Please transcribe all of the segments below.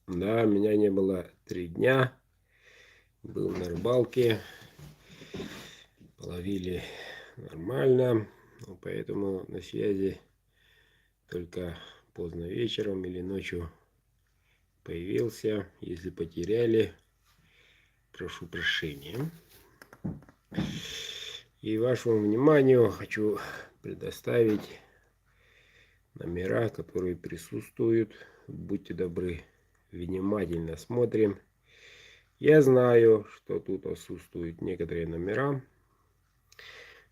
Да, меня не было 3 дня. Был на рыбалке. Половили нормально. Поэтому на связи только поздно вечером или ночью появился. Если потеряли, прошу прощения. И вашему вниманию хочу предоставить номера, которые присутствуют. Будьте добры, внимательно смотрим. Я знаю, что тут отсутствуют некоторые номера.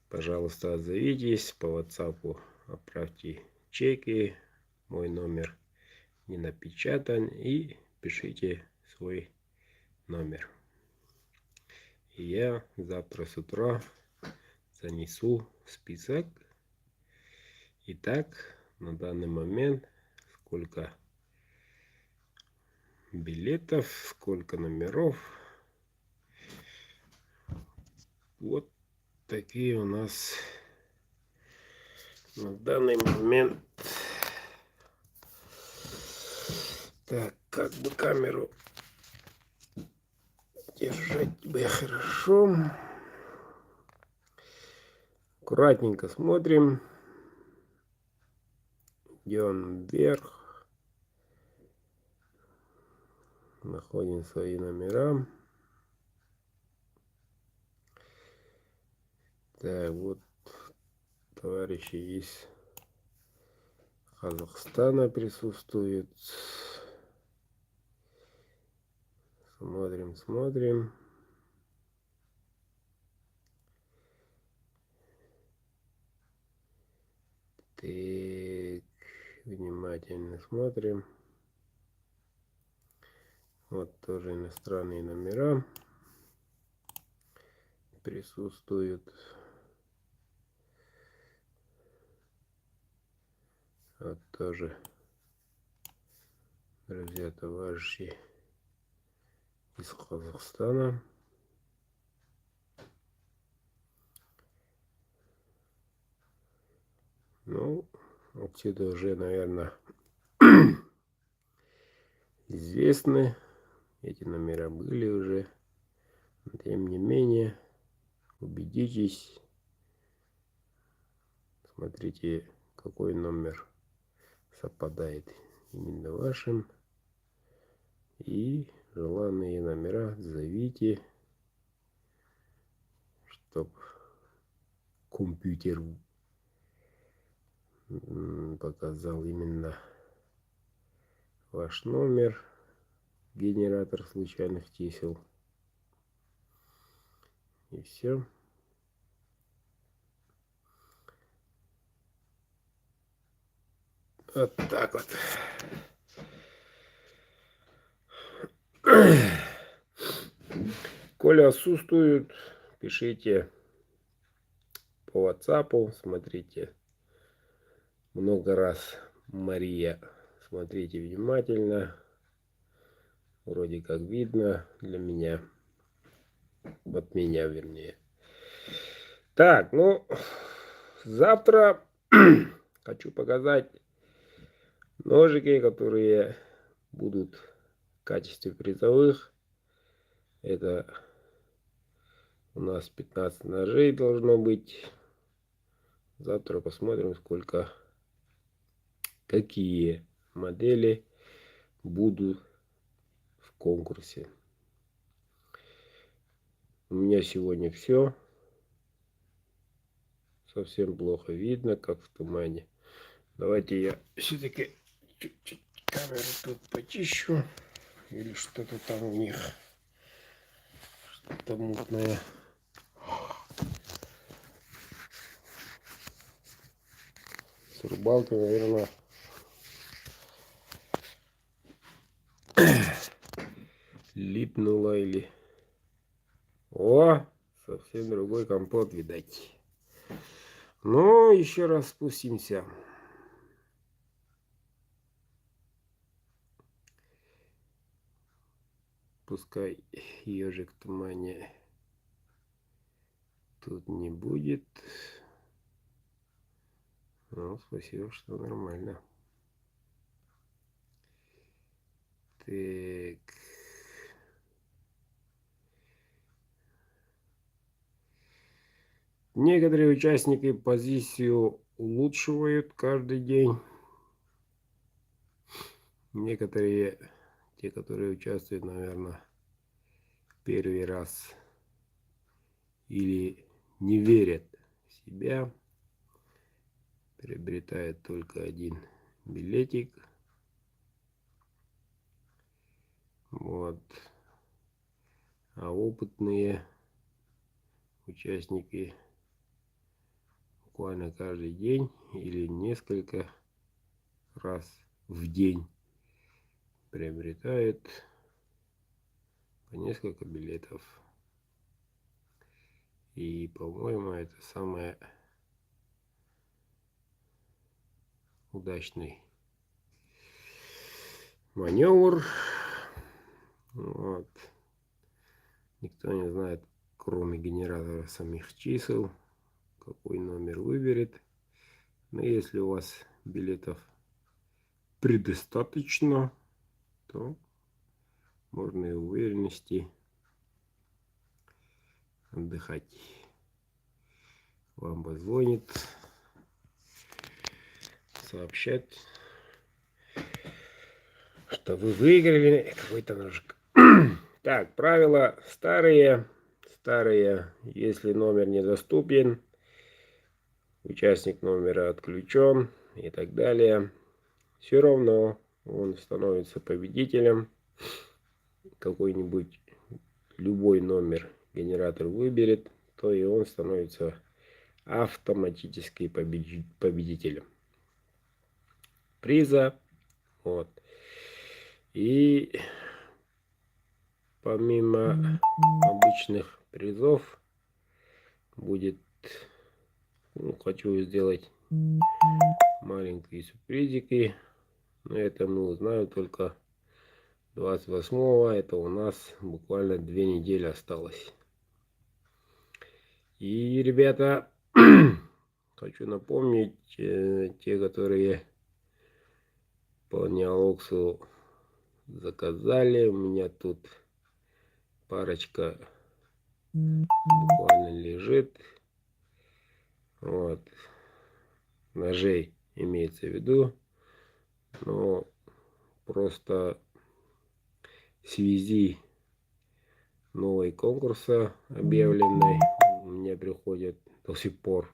Пожалуйста, отзовитесь по WhatsApp, отправьте чеки. Мой номер не напечатан. И пишите свой номер. И я завтра с утра занесу список. Итак, на данный момент сколько билетов, сколько номеров. Вот такие у нас на данный момент. Так, как бы камеру держать бы хорошо. Аккуратненько смотрим. Идем вверх. Находим свои номера. Так, вот товарищи из Казахстана присутствуют. Смотрим, смотрим. Так, внимательно смотрим. Вот тоже иностранные номера присутствуют. Вот тоже, друзья, товарищи из Казахстана. Ну, отсюда уже, наверное, известны. Эти номера были уже. Но тем не менее, убедитесь. Смотрите, какой номер совпадает именно вашим. И желанные номера зовите, чтоб компьютер показал именно ваш номер, генератор случайных чисел. И все. Вот так вот. Коли отсутствуют, пишите по WhatsApp, смотрите много раз. Мария, смотрите внимательно. Вроде как видно для меня. От меня, вернее. Так, ну, завтра хочу показать ножики, которые будут в качестве призовых. Это у нас 15 ножей должно быть. Завтра посмотрим, какие модели будут в конкурсе. У меня сегодня все. Совсем плохо видно, как в тумане. Давайте я все-таки чуть-чуть камеру тут почищу. Или что-то там у них. Что-то мутное. С рыбалки, наверное, липнула или... О, совсем другой компот, видать. Ну, еще раз спустимся. Пускай ежик в тумане тут не будет. Ну, спасибо, что нормально. Так. Некоторые участники позицию улучшивают каждый день. Некоторые, те, которые участвуют, наверное, первый раз или не верят в себя, приобретают только один билетик. Вот. А опытные участники буквально каждый день или несколько раз в день приобретают по несколько билетов. И, по-моему, это самый удачный маневр. Вот. Никто не знает, кроме генератора самих чисел, какой номер выберет. Но если у вас билетов предостаточно, то можно и в уверенности отдыхать. Вам позвонит, сообщать, что вы выиграли какой-то ножик. Так, правила старые. Если номер недоступен, участник номера отключен и так далее, все равно он становится победителем. Какой-нибудь любой номер генератор выберет, то и он становится автоматически победителем приза. Вот. И помимо обычных призов будет, хочу сделать маленькие сюрпризики, но это мы узнаем только 28-го. Это у нас буквально 2 недели осталось. И, ребята, хочу напомнить, те, которые по Неолоксу заказали, у меня тут парочка буквально лежит. Вот. Ножей имеется в виду. Но просто в связи новой конкурса объявленной, у меня приходит до сих пор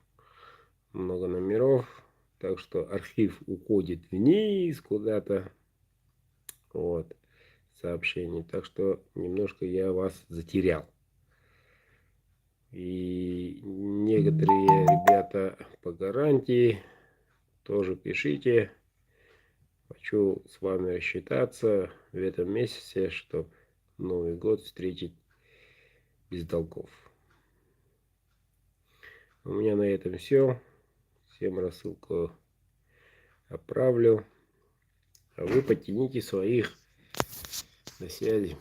много номеров. Так что архив уходит вниз куда-то. Вот. Сообщений. Так что немножко я вас затерял. И некоторые ребята по гарантии тоже пишите. Хочу с вами рассчитаться в этом месяце, чтобы Новый год встретить без долгов. У меня на этом все. Всем рассылку отправлю. А вы подтяните своих. До связи.